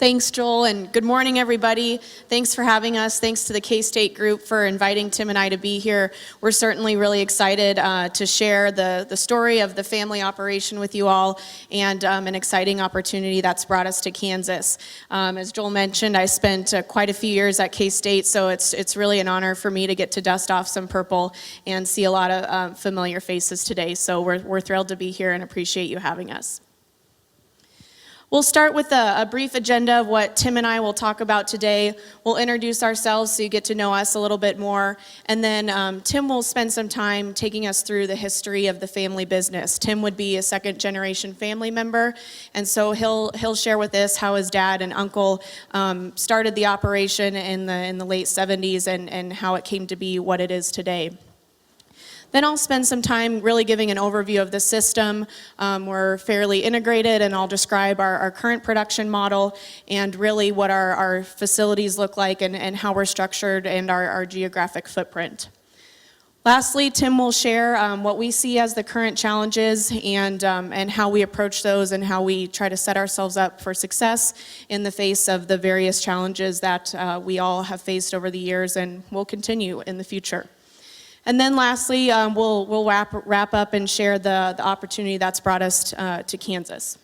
Thanks, Joel, and good morning, everybody. Thanks for having us. Thanks to the K-State group for inviting Tim and I to be here. We're certainly really excited to share the story of the family operation with you all and an exciting opportunity that's brought us to Kansas. As Joel mentioned, I spent quite a few years at K-State, so it's really an honor for me to get to dust off some purple and see a lot of familiar faces today. So we're thrilled to be here and appreciate you having us. We'll start with a brief agenda of what Tim and I will talk about today. We'll introduce ourselves so you get to know us a little bit more. And then Tim will spend some time taking us through the history of the family business. Tim would be a second-generation family member, and so he'll share with us how his dad and uncle started the operation in the late 70s and how it came to be what it is today. Then I'll spend some time really giving an overview of the system. We're fairly integrated, and I'll describe our current production model and really what our facilities look like and how we're structured and our geographic footprint. Lastly, Tim will share what we see as the current challenges and how we approach those and how we try to set ourselves up for success in the face of the various challenges that we all have faced over the years and will continue in the future. And then lastly, we'll wrap up and share the opportunity that's brought us to Kansas.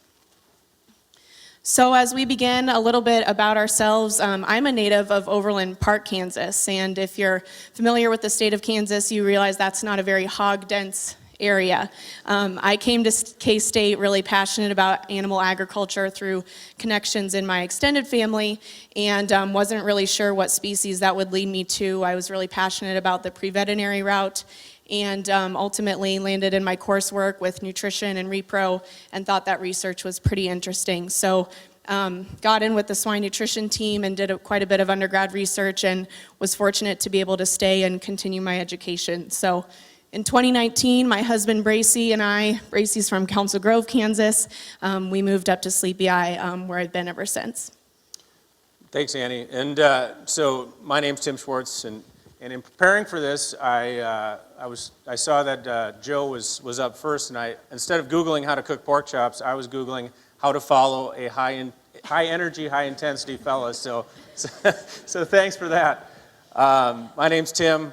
So as we begin, a little bit about ourselves. I'm a native of Overland Park, Kansas, and if you're familiar with the state of Kansas, you realize that's not a very hog-dense area. I came to K-State really passionate about animal agriculture through connections in my extended family and wasn't really sure what species that would lead me to. I was really passionate about the pre-veterinary route and ultimately landed in my coursework with nutrition and repro and thought that research was pretty interesting. So got in with the swine nutrition team and did quite a bit of undergrad research and was fortunate to be able to stay and continue my education. So in 2019, my husband Bracy and I, Bracy's from Council Grove, Kansas, we moved up to Sleepy Eye, where I've been ever since. Thanks, Annie. And so my name's Tim Schwartz, and in preparing for this, I saw that Joe was up first, and instead of Googling how to cook pork chops, I was Googling how to follow a high energy, high intensity fella. So thanks for that. My name's Tim.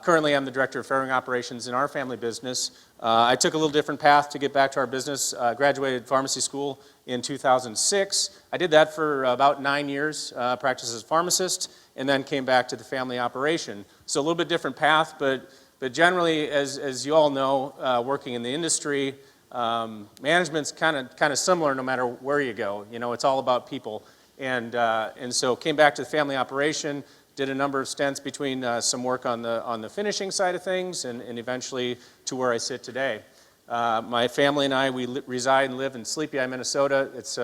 Currently, I'm the Director of Farrowing Operations in our family business. I took a little different path to get back to our business. Graduated pharmacy school in 2006. I did that for about 9 years, practiced as a pharmacist, and then came back to the family operation. So a little bit different path, but generally, as you all know, working in the industry, management's kind of similar no matter where you go. You know, it's all about people. And so came back to the family operation. Did a number of stints between some work on the finishing side of things and eventually to where I sit today. My family and I, we reside and live in Sleepy Eye, Minnesota. It's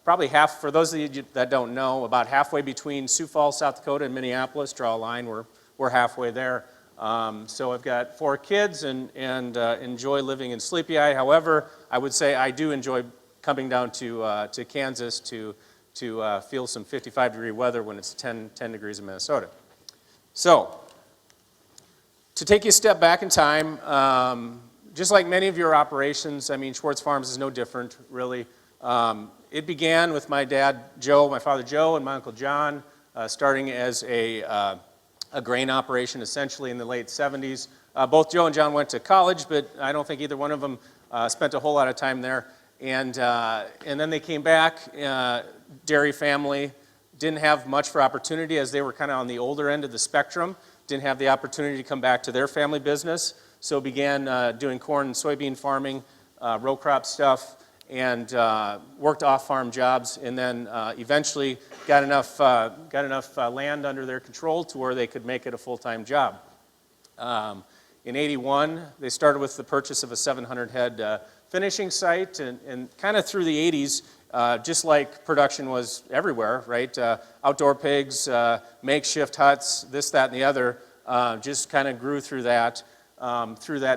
probably half, for those of you that don't know, about halfway between Sioux Falls, South Dakota and Minneapolis. Draw a line, we're halfway there. So I've got 4 kids and enjoy living in Sleepy Eye. However, I would say I do enjoy coming down to Kansas to feel some 55-degree weather when it's 10 degrees in Minnesota. So, to take you a step back in time, just like many of your operations, I mean, Schwartz Farms is no different, really. It began with my dad, Joe, my father, Joe, and my uncle, John, starting as a grain operation, essentially in the late 70s. Both Joe and John went to college, but I don't think either one of them spent a whole lot of time there. And then they came back, dairy family, didn't have much for opportunity as they were kind of on the older end of the spectrum, didn't have the opportunity to come back to their family business, so began doing corn and soybean farming, row crop stuff, and worked off-farm jobs, and then eventually got enough land under their control to where they could make it a full-time job. In '81, they started with the purchase of a 700-head finishing site, and kind of through the '80s, just like production was everywhere, right? Outdoor pigs, makeshift huts, this, that, and the other, just kind of grew through that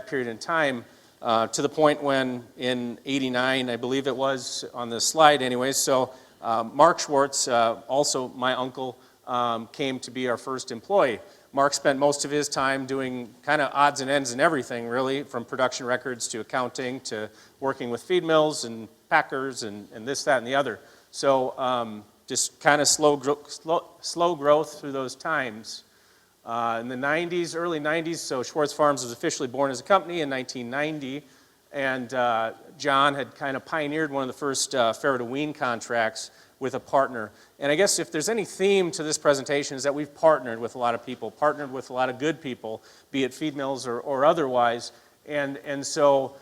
period in time, to the point when in '89, I believe it was on the slide anyways, so Mark Schwartz, also my uncle, came to be our first employee. Mark spent most of his time doing kind of odds and ends and everything, really, from production records to accounting to working with feed mills and packers and this, that, and the other. So just kind of slow growth through those times. In the 90s, early 90s, so Schwartz Farms was officially born as a company in 1990, and John had kind of pioneered one of the first farrow to wean contracts with a partner. And I guess if there's any theme to this presentation is that we've partnered with a lot of people, partnered with a lot of good people, be it feed mills or otherwise. And so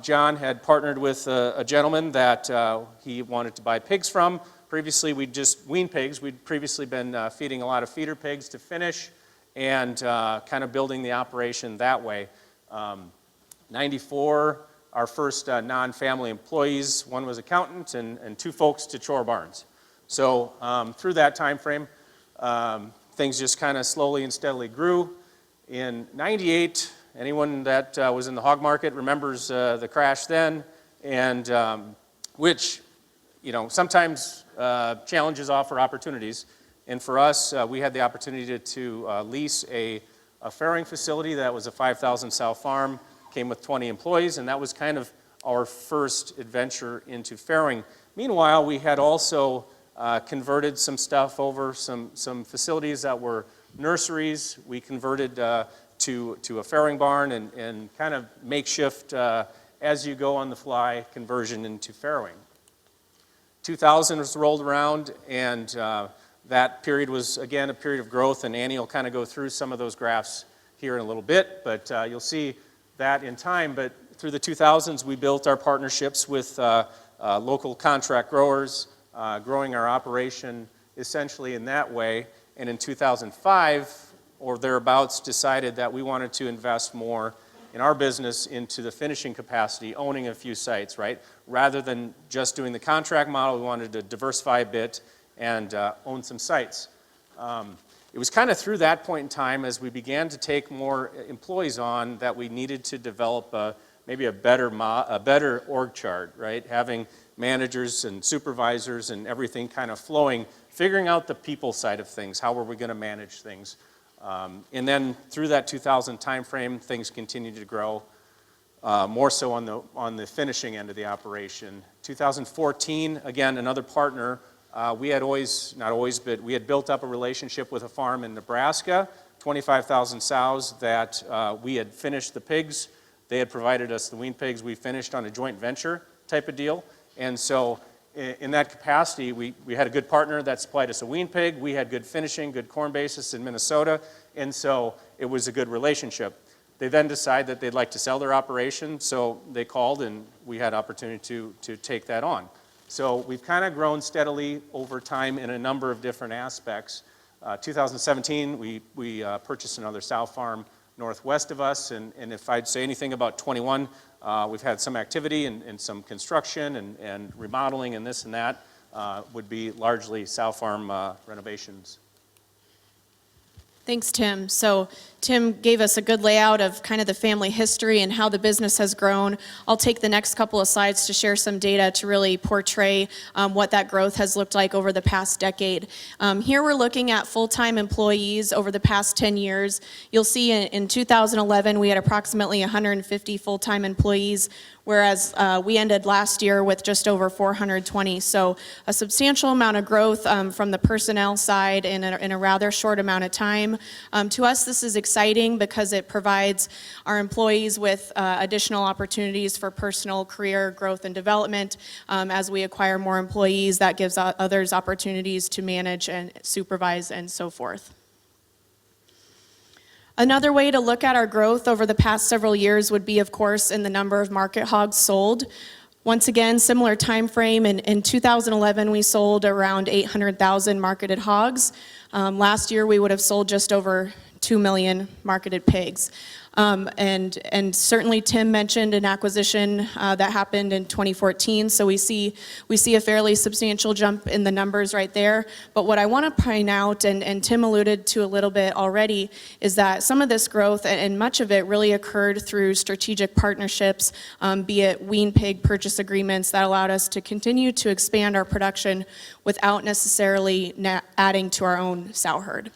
John had partnered with a gentleman that he wanted to buy pigs from. Previously, we'd just weaned pigs. We'd previously been feeding a lot of feeder pigs to finish and kind of building the operation that way. 94, our first non-family employees, one was accountant and 2 folks to chore barns. So through that time frame, things just kind of slowly and steadily grew. In 98, anyone that was in the hog market remembers the crash then, and which, you know, sometimes challenges offer opportunities. And for us, we had the opportunity to lease a farrowing facility that was a 5,000 sow farm, came with 20 employees, and that was kind of our first adventure into farrowing. Meanwhile, we had also converted some stuff over, some facilities that were nurseries. We converted to a farrowing barn and kind of makeshift as you go on the fly conversion into farrowing. 2000 was rolled around, and that period was, again, a period of growth, and Annie will kind of go through some of those graphs here in a little bit, but you'll see that in time. But through the 2000s, we built our partnerships with local contract growers, growing our operation essentially in that way. And in 2005, or thereabouts, decided that we wanted to invest more in our business into the finishing capacity, owning a few sites, right? Rather than just doing the contract model, we wanted to diversify a bit and own some sites. It was kind of through that point in time, as we began to take more employees on, that we needed to develop maybe a better org chart, right? Having managers and supervisors and everything kind of flowing, figuring out the people side of things, how were we going to manage things. And then through that 2000 time frame, things continued to grow, more so on the finishing end of the operation. 2014, again, another partner. We had but we had built up a relationship with a farm in Nebraska, 25,000 sows that we had finished the pigs. They had provided us the wean pigs. We finished on a joint venture type of deal. And so in that capacity, we had a good partner that supplied us a wean pig. We had good finishing, good corn basis in Minnesota. And so it was a good relationship. They then decided that they'd like to sell their operation. So they called, and we had opportunity to take that on. So we've kind of grown steadily over time in a number of different aspects. 2017, we purchased another sow farm northwest of us, and if I'd say anything about 21, we've had some activity and some construction and remodeling and this and that, would be largely sow farm renovations. Thanks, Tim. So Tim gave us a good layout of kind of the family history and how the business has grown. I'll take the next couple of slides to share some data to really portray what that growth has looked like over the past decade. Here we're looking at full-time employees over the past 10 years. You'll see in 2011 we had approximately 150 full-time employees, whereas we ended last year with just over 420. So a substantial amount of growth from the personnel side in a rather short amount of time. To us, this is exciting because it provides our employees with additional opportunities for personal career growth and development. As we acquire more employees, that gives others opportunities to manage and supervise and so forth. Another way to look at our growth over the past several years would be, of course, in the number of market hogs sold. Once again, similar time frame. In 2011, we sold around 800,000 marketed hogs. Last year, we would have sold just over 2 million marketed pigs. And certainly Tim mentioned an acquisition that happened in 2014, so we see a fairly substantial jump in the numbers right there. But what I want to point out, and Tim alluded to a little bit already, is that some of this growth, and much of it really occurred through strategic partnerships, be it wean pig purchase agreements that allowed us to continue to expand our production without necessarily adding to our own sow herd.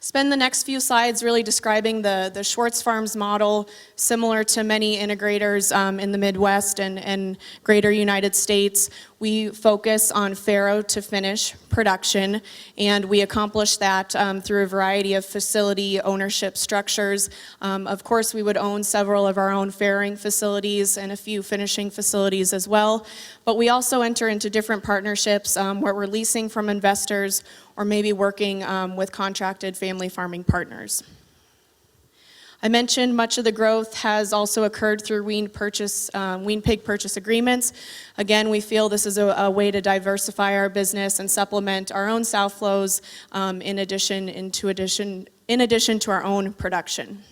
Spend the next few slides really describing the Schwartz Farms model, similar to many integrators in the Midwest and greater United States. We focus on farrow to finish production, and we accomplish that through a variety of facility ownership structures. Of course, we would own several of our own farrowing facilities and a few finishing facilities as well, but we also enter into different partnerships where we're leasing from investors or maybe working with contracted family farming partners. I mentioned much of the growth has also occurred through wean pig purchase agreements. Again, we feel this is a way to diversify our business and supplement our own sow flows in addition to our own production.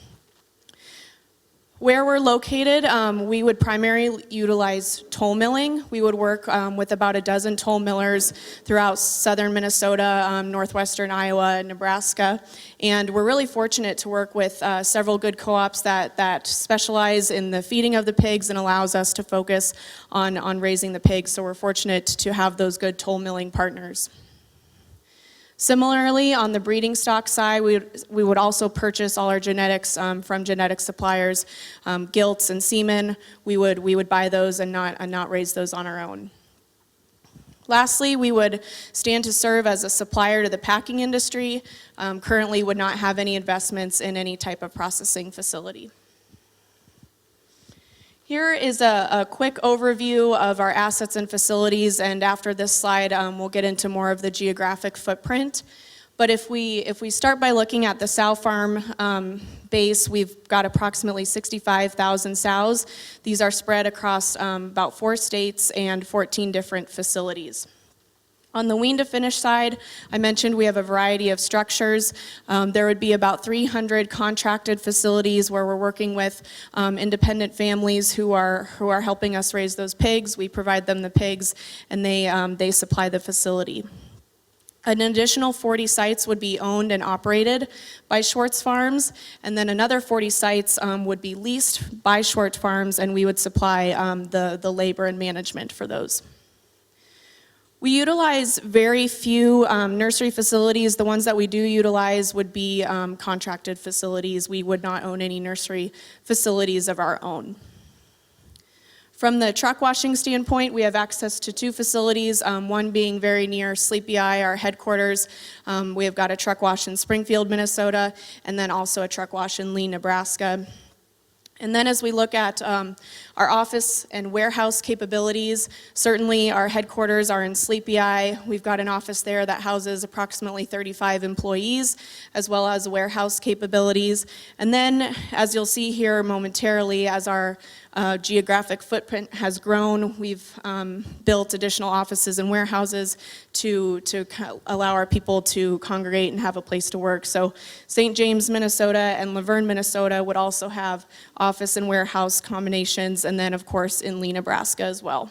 Where we're located, we would primarily utilize toll milling. We would work with about a dozen toll millers throughout southern Minnesota, northwestern Iowa, and Nebraska. And we're really fortunate to work with several good co-ops that specialize in the feeding of the pigs and allows us to focus on raising the pigs. So we're fortunate to have those good toll milling partners. Similarly, on the breeding stock side, we would also purchase all our genetics from genetic suppliers, gilts and semen. We would buy those and not raise those on our own. Lastly, we would stand to serve as a supplier to the packing industry. Currently would not have any investments in any type of processing facility. Here is a quick overview of our assets and facilities, and after this slide, we'll get into more of the geographic footprint. But if we start by looking at the sow farm base, we've got approximately 65,000 sows. These are spread across about 4 states and 14 different facilities. On the wean to finish side, I mentioned we have a variety of structures. There would be about 300 contracted facilities where we're working with independent families who are helping us raise those pigs. We provide them the pigs, and they supply the facility. An additional 40 sites would be owned and operated by Schwartz Farms, and then another 40 sites would be leased by Schwartz Farms, and we would supply the labor and management for those. We utilize very few nursery facilities. The ones that we do utilize would be contracted facilities. We would not own any nursery facilities of our own. From the truck washing standpoint, we have access to 2 facilities, one being very near Sleepy Eye, our headquarters. We have got a truck wash in Springfield, Minnesota, and then also a truck wash in Lee, Nebraska. And then as we look at our office and warehouse capabilities, certainly our headquarters are in Sleepy Eye. We've got an office there that houses approximately 35 employees, as well as warehouse capabilities. And then, as you'll see here momentarily, as our geographic footprint has grown, we've built additional offices and warehouses to allow our people to congregate and have a place to work. So St. James, Minnesota and Laverne, Minnesota would also have office and warehouse combinations, and then of course in Lee, Nebraska as well.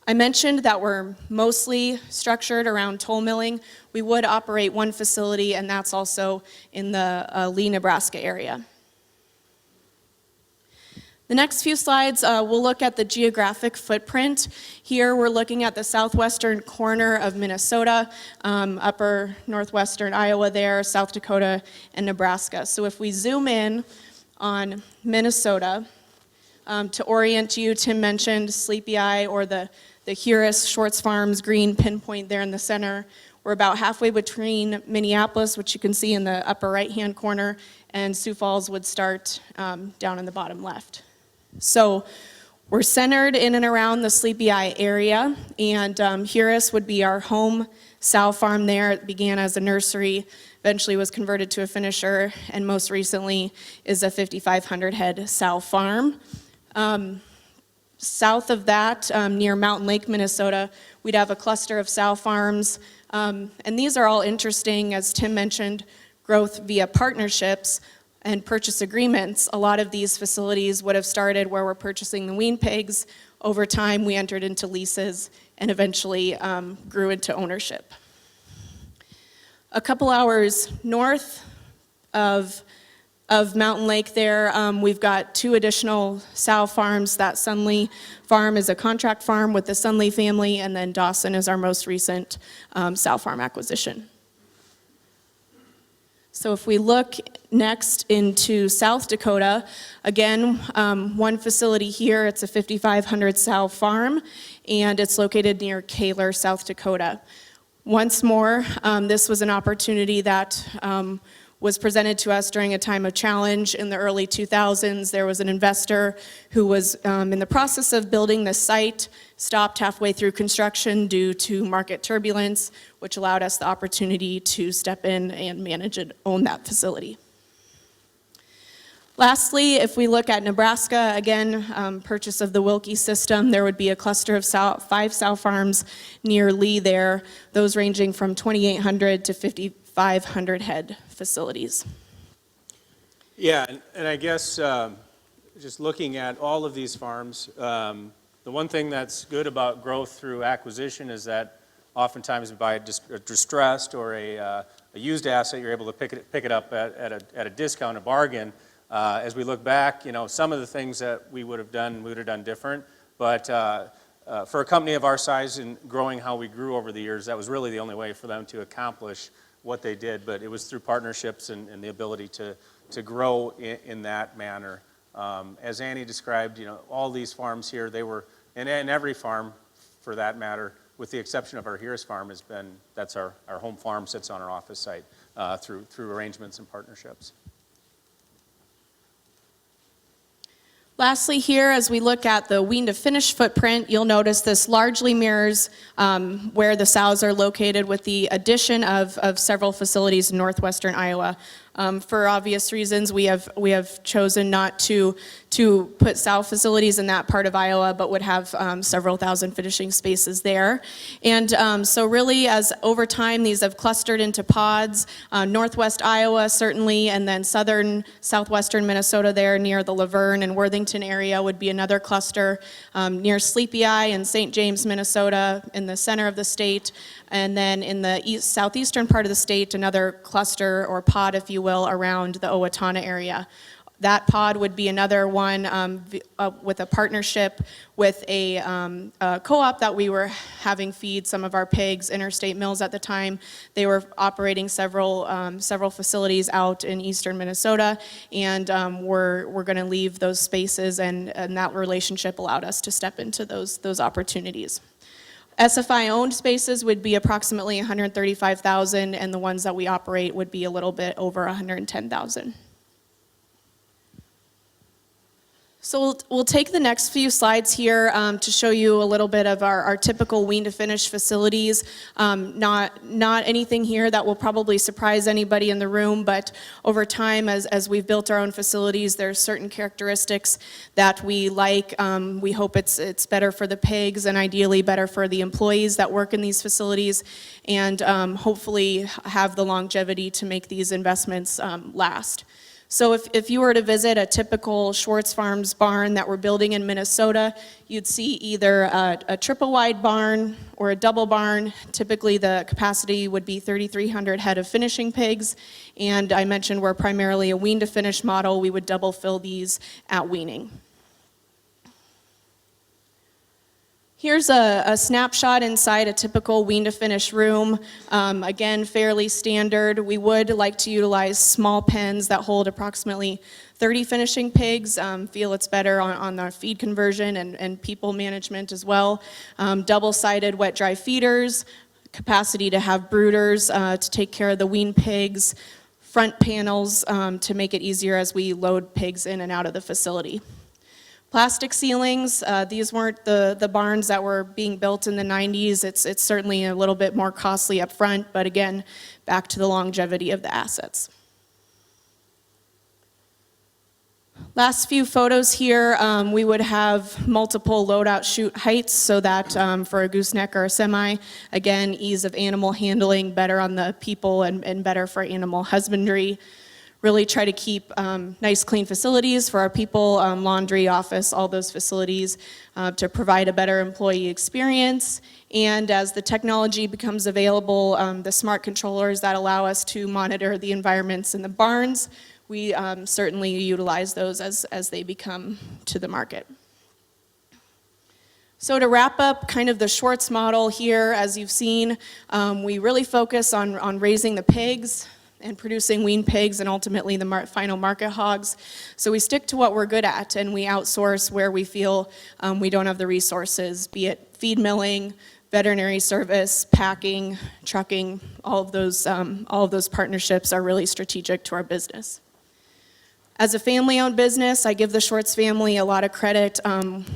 I mentioned that we're mostly structured around toll milling. We would operate one facility, and that's also in the Lee, Nebraska area. The next few slides, we'll look at the geographic footprint. Here we're looking at the southwestern corner of Minnesota, upper northwestern Iowa there, South Dakota, and Nebraska. So if we zoom in on Minnesota, to orient you, Tim mentioned Sleepy Eye or the Huris Schwartz Farms green pinpoint there in the center. We're about halfway between Minneapolis, which you can see in the upper right-hand corner, and Sioux Falls would start down in the bottom left. So we're centered in and around the Sleepy Eye area, and Huris would be our home sow farm there. It began as a nursery, eventually was converted to a finisher, and most recently is a 5,500 head sow farm. South of that, near Mountain Lake, Minnesota, we'd have a cluster of sow farms, and these are all interesting, as Tim mentioned, growth via partnerships and purchase agreements. A lot of these facilities would have started where we're purchasing the wean pigs. Over time, we entered into leases and eventually grew into ownership. A couple hours north of Mountain Lake there, we've got 2 additional sow farms. That Sunley farm is a contract farm with the Sunley family, and then Dawson is our most recent sow farm acquisition. So if we look next into South Dakota, again, one facility here, it's a 5,500 sow farm, and it's located near Kaler, South Dakota. Once more, this was an opportunity that was presented to us during a time of challenge in the early 2000s. There was an investor who was in the process of building the site, stopped halfway through construction due to market turbulence, which allowed us the opportunity to step in and manage and own that facility. Lastly, if we look at Nebraska, again, purchase of the Wilkie system, there would be a cluster of 5 sow farms near Lee there, those ranging from 2,800 to 5,500 head facilities. Yeah, and I guess just looking at all of these farms, the one thing that's good about growth through acquisition is that oftentimes by a distressed or a used asset, you're able to pick it up at a discount, a bargain. As we look back, you know, some of the things that we would have done different. But for a company of our size and growing how we grew over the years, that was really the only way for them to accomplish what they did. But it was through partnerships and the ability to grow in that manner. As Annie described, you know, all these farms here, they were, and every farm for that matter, with the exception of our Harris farm, that's our home farm, sits on our office site through arrangements and partnerships. Lastly here, as we look at the wean to finish footprint, you'll notice this largely mirrors where the sows are located with the addition of several facilities in northwestern Iowa. For obvious reasons, we have chosen not to put sow facilities in that part of Iowa, but would have several thousand finishing spaces there. And so really, as over time, these have clustered into pods, northwest Iowa certainly, and then southwestern Minnesota there near the Laverne and Worthington area would be another cluster, near Sleepy Eye in St. James, Minnesota, in the center of the state. And then in the southeastern part of the state, another cluster or pod, if you will, around the Owatonna area. That pod would be another one with a partnership with a co-op that we were having feed some of our pigs, Interstate Mills at the time. They were operating several facilities out in eastern Minnesota, and we're going to leave those spaces, and that relationship allowed us to step into those opportunities. SFI-owned spaces would be approximately 135,000, and the ones that we operate would be a little bit over 110,000. So we'll take the next few slides here to show you a little bit of our typical wean to finish facilities. Not anything here that will probably surprise anybody in the room, but over time, as we've built our own facilities, there's certain characteristics that we like. We hope it's better for the pigs and ideally better for the employees that work in these facilities, and hopefully have the longevity to make these investments last. So if you were to visit a typical Schwartz Farms barn that we're building in Minnesota, you'd see either a triple wide barn or a double barn. Typically the capacity would be 3,300 head of finishing pigs, and I mentioned we're primarily a wean to finish model. We would double fill these at weaning. Here's a snapshot inside a typical wean to finish room. Again, fairly standard. We would like to utilize small pens that hold approximately 30 finishing pigs. Feel it's better on the feed conversion and people management as well. Double-sided wet-dry feeders, capacity to have brooders to take care of the wean pigs, front panels to make it easier as we load pigs in and out of the facility. Plastic ceilings, these weren't the barns that were being built in the 90s. It's certainly a little bit more costly up front, but again, back to the longevity of the assets. Last few photos here, we would have multiple loadout chute heights so that for a gooseneck or a semi, again, ease of animal handling, better on the people and better for animal husbandry. Really try to keep nice clean facilities for our people, laundry, office, all those facilities to provide a better employee experience. And as the technology becomes available, the smart controllers that allow us to monitor the environments in the barns, we certainly utilize those as they become to the market. So to wrap up kind of the Schwartz model here, as you've seen, we really focus on raising the pigs. and producing wean pigs and ultimately the final market hogs. So we stick to what we're good at, and we outsource where we feel we don't have the resources, be it feed milling, veterinary service, packing, trucking. All of those partnerships are really strategic to our business. As a family-owned business, I give the Schwartz family a lot of credit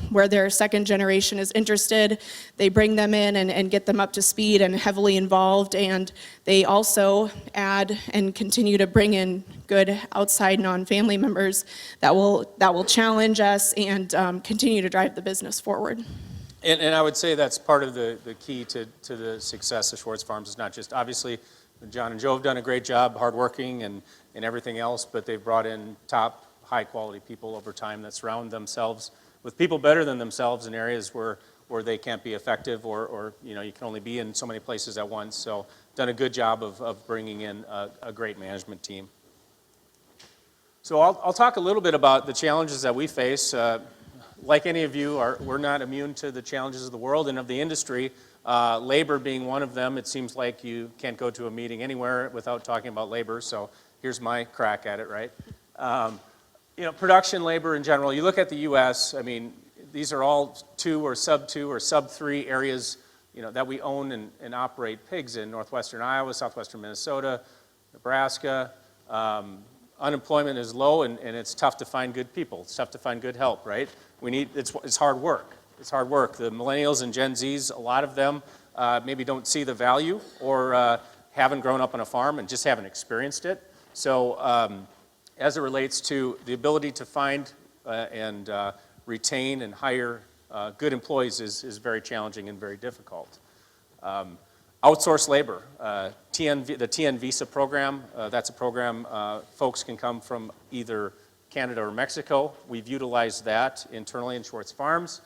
where their second generation is interested. They bring them in and get them up to speed and heavily involved, and they also add and continue to bring in good outside non-family members that will challenge us and continue to drive the business forward. And I would say that's part of the key to the success of Schwartz Farms is not just, obviously, John and Joe have done a great job, hardworking and everything else, but they've brought in top, high-quality people over time that surround themselves with people better than themselves in areas where they can't be effective or you can only be in so many places at once. So done a good job of bringing in a great management team. So I'll talk a little bit about the challenges that we face. Like any of you, we're not immune to the challenges of the world and of the industry. Labor being one of them. It seems like you can't go to a meeting anywhere without talking about labor, so here's my crack at it, right? Production labor in general, you look at the U.S., I mean, these are all 2 or sub-2 or sub-3 areas, that we own and operate pigs in, northwestern Iowa, southwestern Minnesota, Nebraska. Unemployment is low, and it's tough to find good people. It's tough to find good help, right? It's hard work. It's hard work. The millennials and Gen Zs, a lot of them maybe don't see the value or haven't grown up on a farm and just haven't experienced it. So as it relates to the ability to find and retain and hire good employees is very challenging and very difficult. Outsourced labor, the TN Visa program, that's a program folks can come from either Canada or Mexico. We've utilized that internally in Schwartz Farms.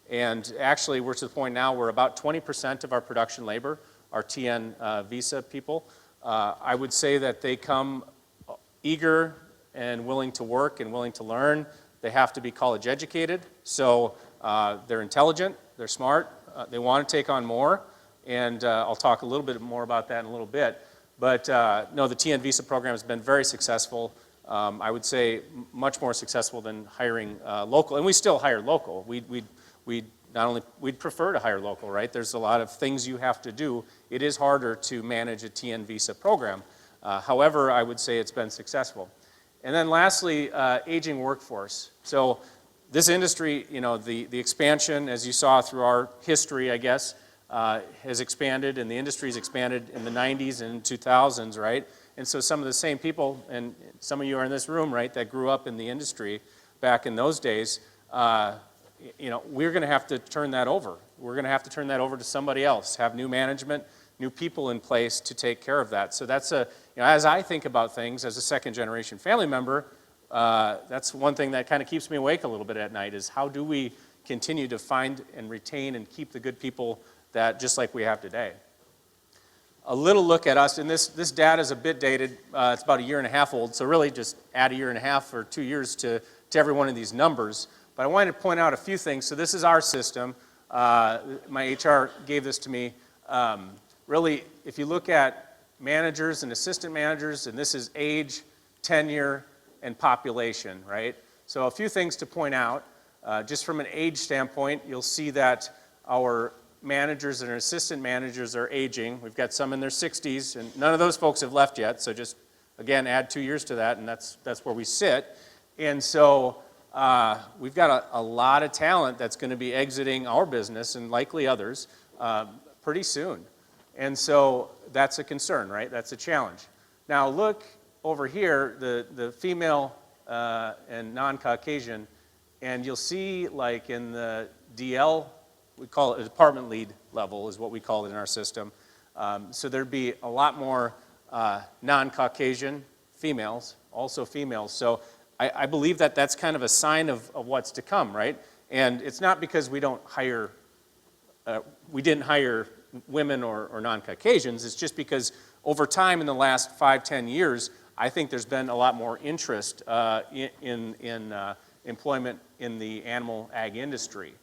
And actually, we're to the point now where about 20% of our production labor are TN Visa people. I would say that they come eager and willing to work and willing to learn. They have to be college educated, so they're intelligent, they're smart, they want to take on more, and I'll talk a little bit more about that in a little bit. But no, the TN Visa program has been very successful. I would say much more successful than hiring local, and we still hire local. We'd prefer to hire local, right? There's a lot of things you have to do. It is harder to manage a TN Visa program. However, I would say it's been successful. And then lastly, aging workforce. So this industry, the expansion, as you saw through our history, I guess, has expanded, and the industry's expanded in the 90s and 2000s, right? And so some of the same people, and some of you are in this room, right, that grew up in the industry back in those days, we're going to have to turn that over. We're going to have to turn that over to somebody else, have new management, new people in place to take care of that. So that's as I think about things as a second generation family member, that's one thing that kind of keeps me awake a little bit at night is how do we continue to find and retain and keep the good people that just like we have today. A little look at us, and this data is a bit dated. It's about 1.5 years old, so really just add 1.5 years or 2 years to every one of these numbers. But I wanted to point out a few things. So this is our system. My HR gave this to me. Really, if you look at managers and assistant managers, and this is age, tenure, and population, right? So a few things to point out. Just from an age standpoint, you'll see that our managers and our assistant managers are aging. We've got some in their 60s, and none of those folks have left yet. So just, again, add 2 years to that, and that's where we sit. And so we've got a lot of talent that's going to be exiting our business, and likely others, pretty soon. And so that's a concern, right? That's a challenge. Now look over here, the female and non-Caucasian, and you'll see like in the DL, we call it a department lead level is what we call it in our system. So there'd be a lot more non-Caucasian females, also females. So I believe that that's kind of a sign of what's to come, right? And it's not because we didn't hire women or non-Caucasians. It's just because over time in the last 5-10 years, I think there's been a lot more interest in employment in the animal ag industry.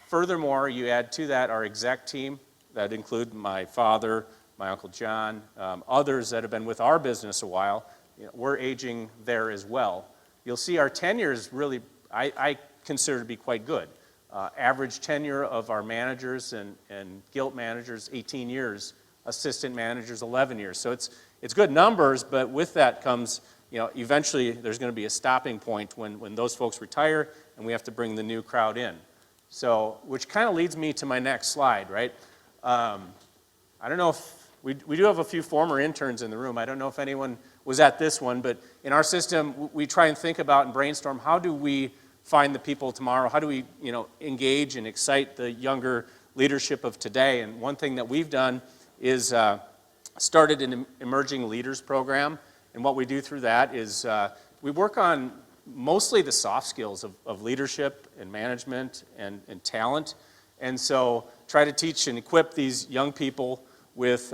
Furthermore, you add to that our exec team that include my father, my Uncle John, others that have been with our business a while, we're aging there as well. You'll see our tenure is really, I consider to be quite good. Average tenure of our managers and guild managers, 18 years, assistant managers, 11 years. So it's good numbers, but with that comes, eventually there's going to be a stopping point when those folks retire and we have to bring the new crowd in. So, which kind of leads me to my next slide, right? I don't know if, we do have a few former interns in the room. I don't know if anyone was at this one, but in our system, we try and think about and brainstorm, how do we find the people tomorrow? How do we, engage and excite the younger leadership of today? And one thing that we've done is started an emerging leaders program. And what we do through that is we work on mostly the soft skills of leadership and management and talent. And so try to teach and equip these young people with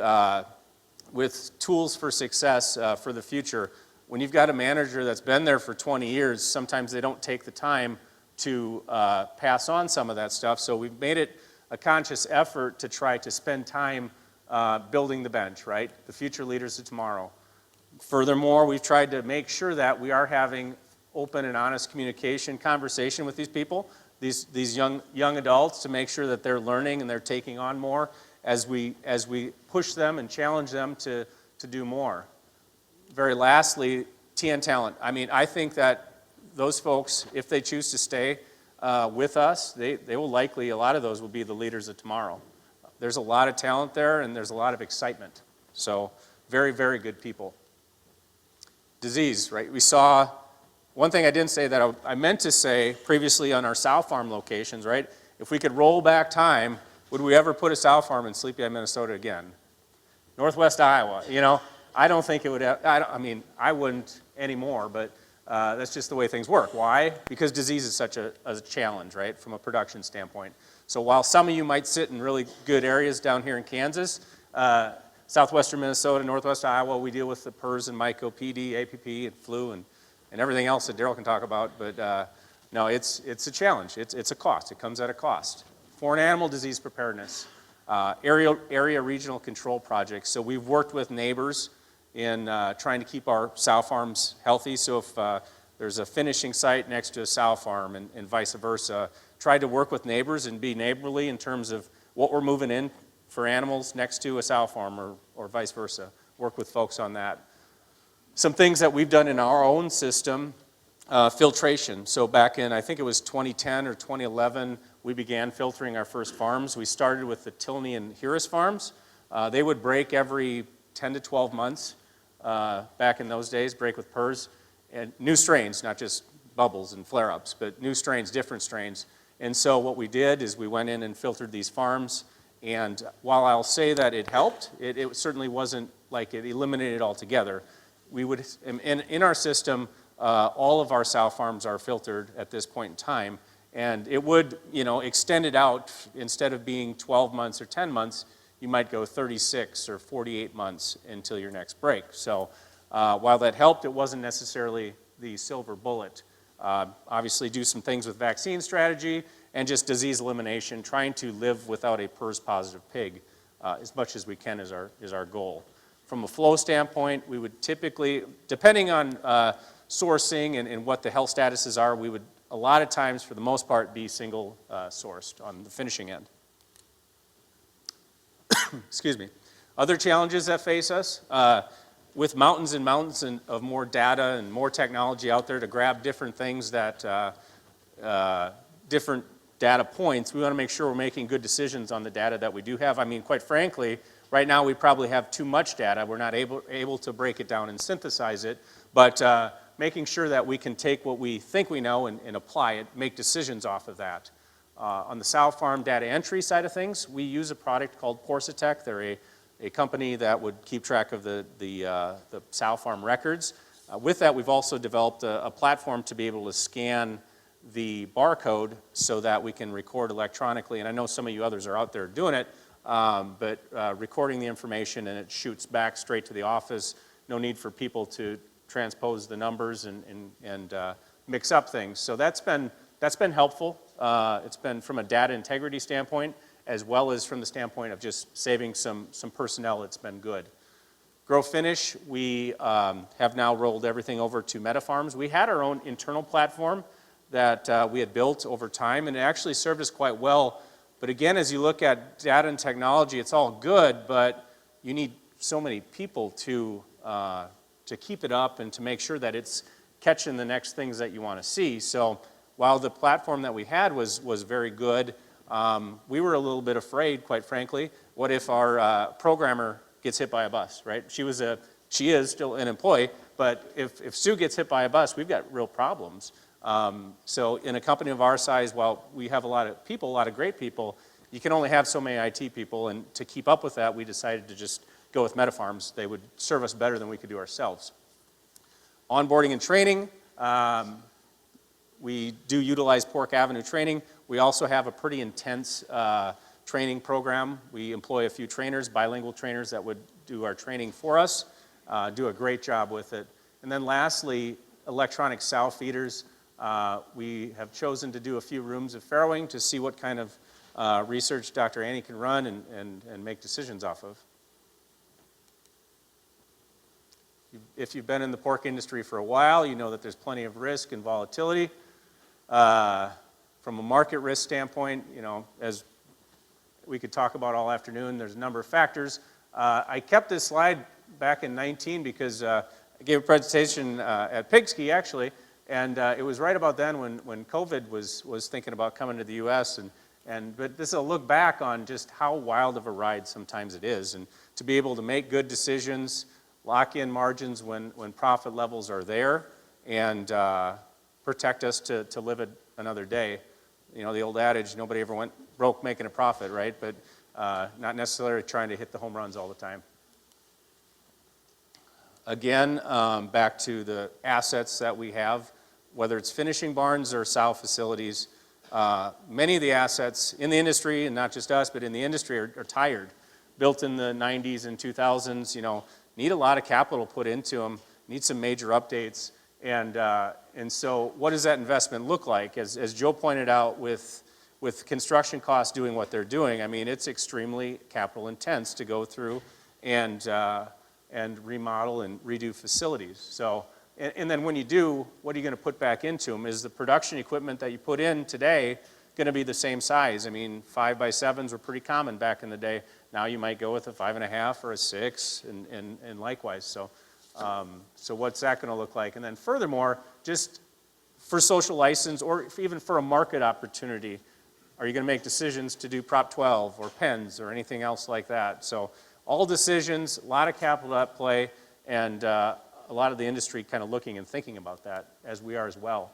tools for success for the future. When you've got a manager that's been there for 20 years, sometimes they don't take the time to pass on some of that stuff. So we've made it a conscious effort to try to spend time building the bench, right? The future leaders of tomorrow. Furthermore, we've tried to make sure that we are having open and honest conversation with these people, these young adults, to make sure that they're learning and they're taking on more as we push them and challenge them to do more. Very lastly, TN talent. I mean, I think that those folks, if they choose to stay with us, they will likely, a lot of those will be the leaders of tomorrow. There's a lot of talent there and there's a lot of excitement. So very, very good people. Disease, right? We saw, one thing I didn't say that I meant to say previously on our sow farm locations, right? If we could roll back time, would we ever put a sow farm in Sleepyhead, Minnesota again? Northwest Iowa, I don't think it would have, I wouldn't anymore, but that's just the way things work. Why? Because disease is such a challenge, right, from a production standpoint. So while some of you might sit in really good areas down here in Kansas, southwestern Minnesota, northwest Iowa, we deal with the PRRS and myco, PD, APP, and flu, and everything else that Daryl can talk about, but no, it's a challenge. It's a cost. It comes at a cost. Foreign animal disease preparedness, area regional control projects. So we've worked with neighbors in trying to keep our sow farms healthy. So if there's a finishing site next to a sow farm and vice versa, try to work with neighbors and be neighborly in terms of what we're moving in for animals next to a sow farm or vice versa. Work with folks on that. Some things that we've done in our own system, filtration. So back in, I think it was 2010 or 2011, we began filtering our first farms. We started with the Tilney and Heuris farms. They would break every 10 to 12 months back in those days, break with PRRS. And new strains, not just bubbles and flare-ups, but new strains, different strains. And so what we did is we went in and filtered these farms. And while I'll say that it helped, it certainly wasn't like it eliminated altogether. We would, in our system, all of our sow farms are filtered at this point in time. And it would, extend it out. Instead of being 12 months or 10 months, you might go 36 or 48 months until your next break. So while that helped, it wasn't necessarily the silver bullet. Obviously do some things with vaccine strategy and just disease elimination, trying to live without a PRRS positive pig as much as we can is our goal. From a flow standpoint, we would typically, depending on sourcing and what the health statuses are, we would a lot of times, for the most part, be single sourced on the finishing end. Excuse me. Other challenges that face us, with mountains and mountains of more data and more technology out there to grab different things that, different data points, we want to make sure we're making good decisions on the data that we do have. I mean, quite frankly, right now we probably have too much data. We're not able to break it down and synthesize it, but making sure that we can take what we think we know and apply it, make decisions off of that. On the sow farm data entry side of things, we use a product called Porcitec. They're a company that would keep track of the sow farm records. With that, we've also developed a platform to be able to scan the barcode so that we can record electronically. And I know some of you others are out there doing it, but recording the information and it shoots back straight to the office. No need for people to transpose the numbers and mix up things. So that's been helpful. It's been from a data integrity standpoint, as well as from the standpoint of just saving some personnel. It's been good. Grow Finish, we have now rolled everything over to MetaFarms. We had our own internal platform that we had built over time, and it actually served us quite well. But again, as you look at data and technology, it's all good, but you need so many people to keep it up and to make sure that it's catching the next things that you want to see. So while the platform that we had was very good, we were a little bit afraid, quite frankly. What if our programmer gets hit by a bus, right? She is still an employee, but if Sue gets hit by a bus, we've got real problems. So in a company of our size, while we have a lot of people, a lot of great people, you can only have so many IT people, and to keep up with that, we decided to just go with MetaFarms. They would serve us better than we could do ourselves. Onboarding and training. We do utilize Pork Avenue training. We also have a pretty intense training program. We employ a few trainers, bilingual trainers that would do our training for us, do a great job with it. And then lastly, electronic sow feeders. We have chosen to do a few rooms of farrowing to see what kind of research Dr. Annie can run and make decisions off of. If you've been in the pork industry for a while, you know that there's plenty of risk and volatility. From a market risk standpoint, you know, as we could talk about all afternoon, there's a number of factors. I kept this slide back in 19 because I gave a presentation at Pigski actually, and it was right about then when COVID was thinking about coming to the U.S. But this is a look back on just how wild of a ride sometimes it is, and to be able to make good decisions, lock in margins when profit levels are there, and protect us to live it another day. You know, the old adage, nobody ever went broke making a profit, right? But not necessarily trying to hit the home runs all the time. Again, back to the assets that we have, whether it's finishing barns or sow facilities, many of the assets in the industry, and not just us, but in the industry are tired. Built in the 90s and 2000s, you know, need a lot of capital put into them, need some major updates. And so what does that investment look like? As Joe pointed out, with construction costs doing what they're doing, I mean, it's extremely capital intense to go through and remodel and redo facilities. So, and then when you do, what are you going to put back into them? Is the production equipment that you put in today going to be the same size? I mean, 5x7s were pretty common back in the day. Now you might go with a 5.5 or a 6, and likewise. So, so what's that going to look like? And then furthermore, just for social license or even for a market opportunity, are you going to make decisions to do Prop 12 or pens or anything else like that? So all decisions, a lot of capital at play, and a lot of the industry kind of looking and thinking about that, as we are as well.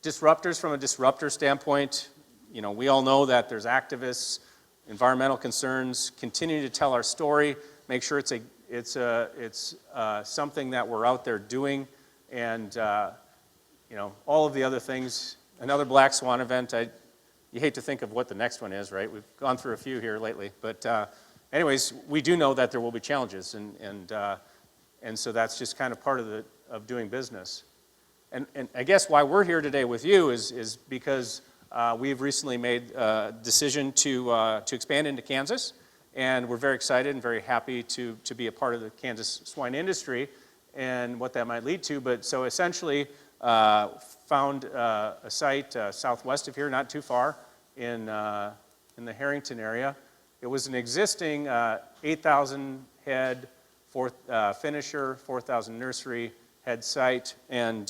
Disruptors, from a disruptor standpoint, you know, we all know that there's activists, environmental concerns, continue to tell our story, make sure it's something that we're out there doing, and you know, all of the other things. Another black swan event, you hate to think of what the next one is, right? We've gone through a few here lately, but anyways, we do know that there will be challenges, and so that's just kind of part of doing business. And I guess why we're here today with you is because we've recently made a decision to expand into Kansas, and we're very excited and very happy to be a part of the Kansas swine industry and what that might lead to. But so essentially found a site southwest of here, not too far, in the Harrington area. It was an existing 8,000 head finisher, 4,000 nursery head site, and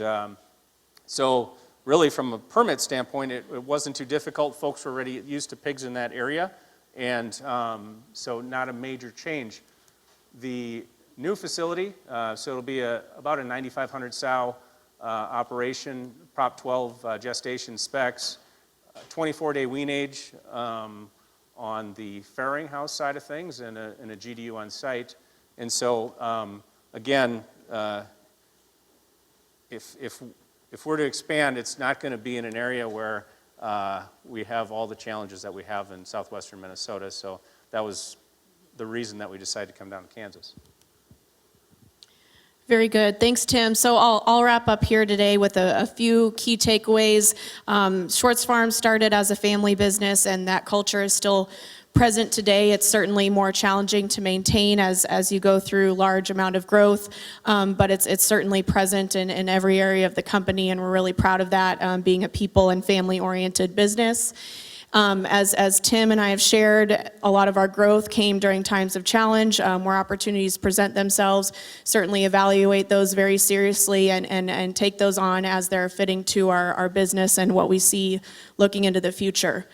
so really from a permit standpoint, it wasn't too difficult. Folks were already used to pigs in that area, and so not a major change. The new facility, so it'll be about a 9,500 sow operation, Prop 12 gestation specs, 24-day wean age on the farrowing house side of things, and a GDU on site. And so again, if we're to expand, it's not going to be in an area where we have all the challenges that we have in southwestern Minnesota. So that was the reason that we decided to come down to Kansas. Very good. Thanks, Tim. So I'll wrap up here today with a few key takeaways. Schwartz Farm started as a family business, and that culture is still present today. It's certainly more challenging to maintain as you go through large amount of growth, but it's certainly present in every area of the company, and we're really proud of that, being a people and family-oriented business. As Tim and I have shared, a lot of our growth came during times of challenge, where opportunities present themselves. Certainly evaluate those very seriously and take those on as they're fitting to our business and what we see looking into the future.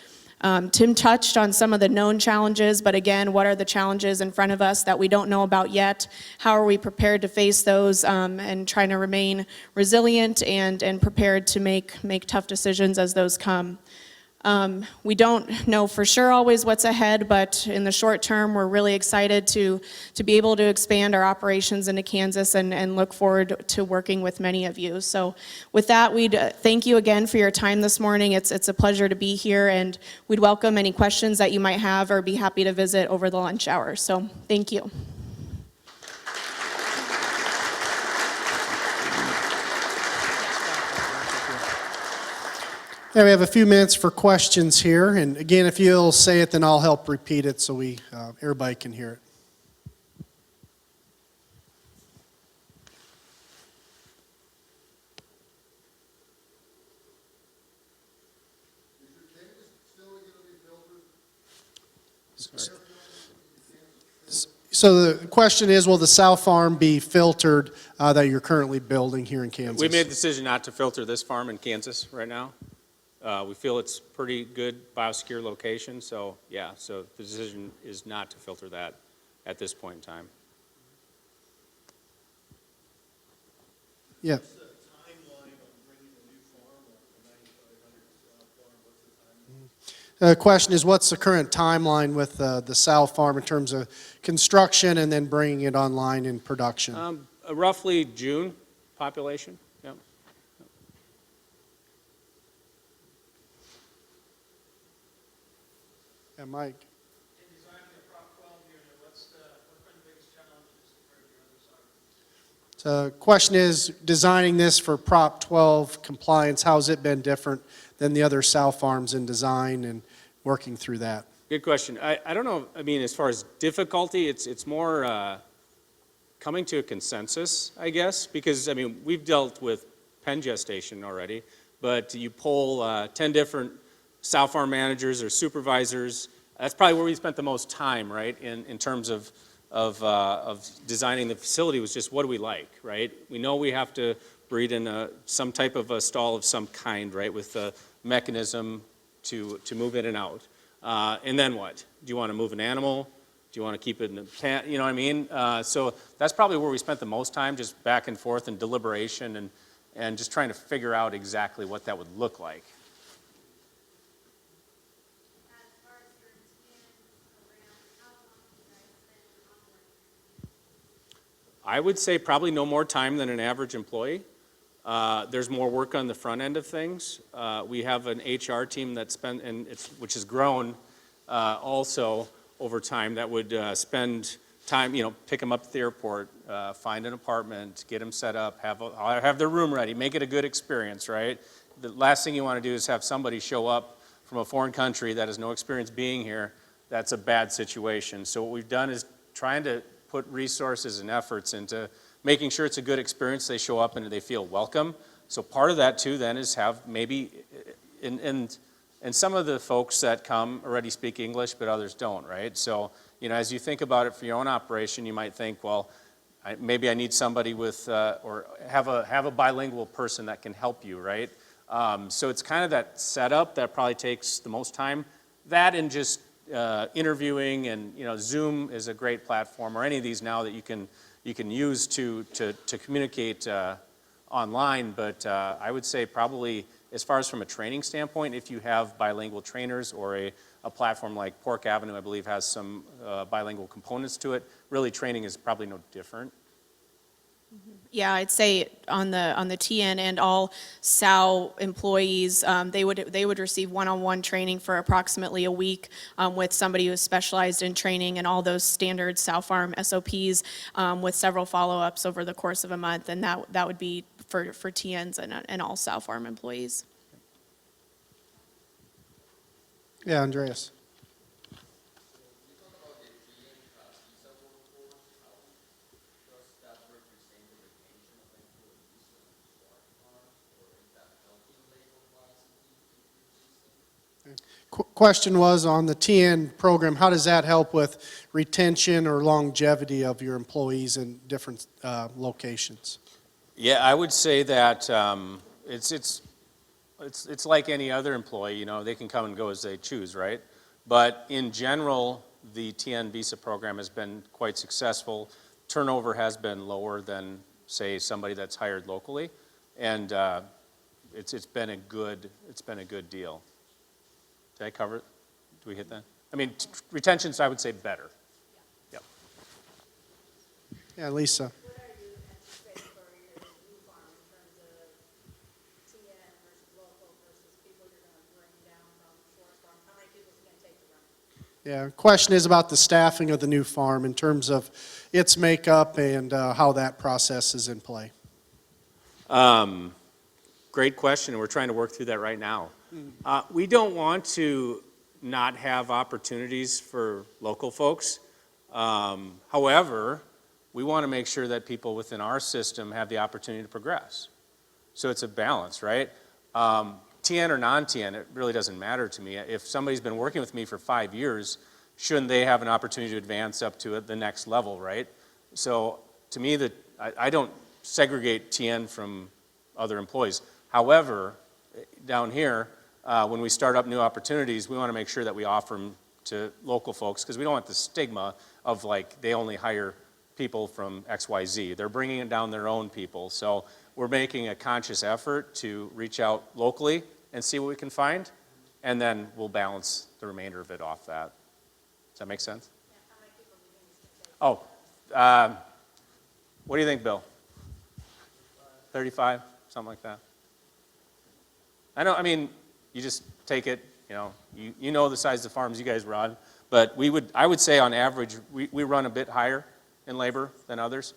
Tim touched on some of the known challenges, but again, what are the challenges in front of us that we don't know about yet? How are we prepared to face those, and trying to remain resilient and prepared to make tough decisions as those come? We don't know for sure always what's ahead, but in the short term, we're really excited to be able to expand our operations into Kansas and look forward to working with many of you. So with that, we'd thank you again for your time this morning. It's a pleasure to be here, and we'd welcome any questions that you might have or be happy to visit over the lunch hour. So thank you. Yeah, we have a few minutes for questions here, and again, if you'll say it, then I'll help repeat it so everybody can hear it. So the question is, will the sow farm be filtered that you're currently building here in Kansas? We made the decision not to filter this farm in Kansas right now. We feel it's pretty good biosecure location, so yeah, so the decision is not to filter that at this point in time. Yeah. What's the timeline on bringing the new farm up, the 9,500 sow farm? What's the timeline? The question is, what's the current timeline with the sow farm in terms of construction and then bringing it online in production? Roughly June population, yeah. Yeah, Mike. In designing the Prop 12 unit, what's been the biggest challenges compared to your other side? So the question is, designing this for Prop 12 compliance, how's it been different than the other sow farms in design and working through that? Good question. I don't know, I mean, as far as difficulty, it's more coming to a consensus, I guess, because, I mean, we've dealt with pen gestation already, but you poll 10 different sow farm managers or supervisors. That's probably where we spent the most time, right, in terms of designing the facility, was just what do we like, right? We know we have to breed in some type of a stall of some kind, right, with a mechanism to move in and out. And then what? Do you want to move an animal? Do you want to keep it in the pen? You know what I mean? So that's probably where we spent the most time, just back and forth and deliberation and just trying to figure out exactly what that would look like. I would say probably no more time than an average employee. There's more work on the front end of things. We have an HR team which has grown also over time, that would spend time, pick them up at the airport, find an apartment, get them set up, have their room ready, make it a good experience, right? The last thing you want to do is have somebody show up from a foreign country that has no experience being here. That's a bad situation. So what we've done is trying to put resources and efforts into making sure it's a good experience. They show up and they feel welcome. So part of that too then is have maybe, and some of the folks that come already speak English, but others don't, right? So, as you think about it for your own operation, you might think, well, maybe I need somebody with, or have a bilingual person that can help you, right? So it's kind of that setup that probably takes the most time. That and just interviewing, and Zoom is a great platform, or any of these now that you can use to communicate online. But I would say probably, as far as from a training standpoint, if you have bilingual trainers, or a platform like Pork Avenue, I believe, has some bilingual components to it, really training is probably no different. Mm-hmm. Yeah, I'd say on the TN and all SOW employees, they would receive one-on-one training for approximately a week with somebody who is specialized in training and all those standard sow farm SOPs with several follow-ups over the course of a month, and that would be for TNs and all sow farm employees. Yeah, Andreas. Question was on the TN program, how does that help with retention or longevity of your employees in different locations? Yeah, I would say that it's like any other employee, you know, they can come and go as they choose, right? But in general, the TN visa program has been quite successful. Turnover has been lower than, say, somebody that's hired locally, and it's been a good deal. Did I cover it? Did we hit that? I mean, retention's, I would say, better. Yep. Yeah, Lisa. What are you anticipating for your new farm in terms of TN versus local versus people you're going to bring down from Schwartz farm? How many people is it going to take to run? Yeah, question is about the staffing of the new farm in terms of its makeup and how that process is in play. Great question, and we're trying to work through that right now. We don't want to not have opportunities for local folks. However, we want to make sure that people within our system have the opportunity to progress. So it's a balance, right? TN or non-TN, it really doesn't matter to me. If somebody's been working with me for 5 years, shouldn't they have an opportunity to advance up to the next level, right? So to me, I don't segregate TN from other employees. However, down here, when we start up new opportunities, we want to make sure that we offer them to local folks because we don't want the stigma of like they only hire people from XYZ. They're bringing it down their own people. So we're making a conscious effort to reach out locally and see what we can find, and then we'll balance the remainder of it off that. Does that make sense? Yeah, how many people do you think it's going to take? Oh, what do you think, Bill? 35, something like that. I mean, you just take it, you know, you know the size of the farms you guys run, but I would say on average, we run a bit higher in labor than others.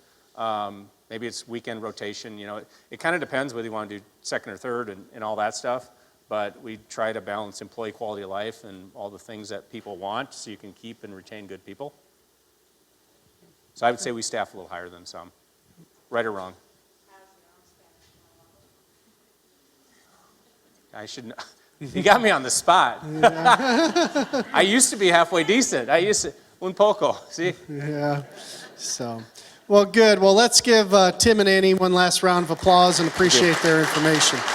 Maybe it's weekend rotation, you know, it kind of depends whether you want to do second or third and all that stuff, but we try to balance employee quality of life and all the things that people want so you can keep and retain good people. So I would say we staff a little higher than some, right or wrong. How's your own Spanish? I should know. You got me on the spot. I used to be halfway decent. Un poco, see? Yeah, so, well, good. Well, let's give Tim and Annie one last round of applause and appreciate their information.